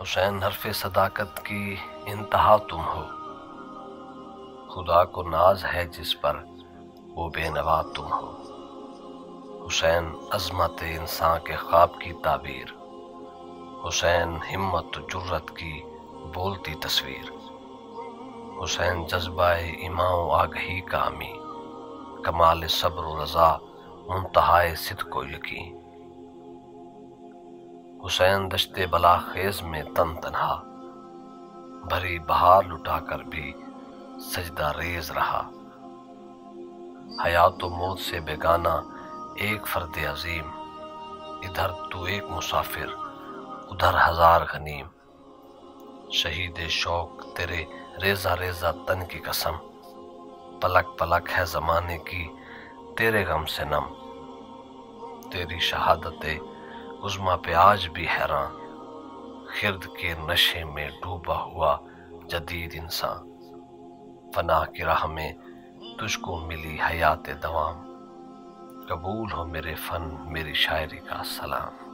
حسین حرف صداقت کی انتہا تم ہو، خدا کو ناز ہے جس پر وہ بے نوا تم ہو۔ حسین عظمت انسان کے خواب کی تعبیر، حسین ہمت و جرت کی بولتی تصویر، حسین جذبہ ایمان و آگہی کا امی، کمال صبر و رضا منتہائے صدق و یقین۔ حسین دشت بلاخیز میں تن تنہا، بھری بہار لٹا کر بھی سجدہ ریز رہا۔ حیات و موت سے بیگانہ ایک فرد عظیم، ادھر تو ایک مسافر ادھر ہزار غنیم۔ شہید شوق تیرے ریزہ ریزہ تن کی قسم، پلک پلک ہے زمانے کی تیرے غم سے نم۔ تیری شہادت عظمیٰ پہ آج بھی حیران، خرد کے نشے میں ڈوبا ہوا جدید انسان۔ فنا کی راہ میں تجھ کو ملی حیات دوام، قبول ہو میرے فن میری شاعری کا سلام۔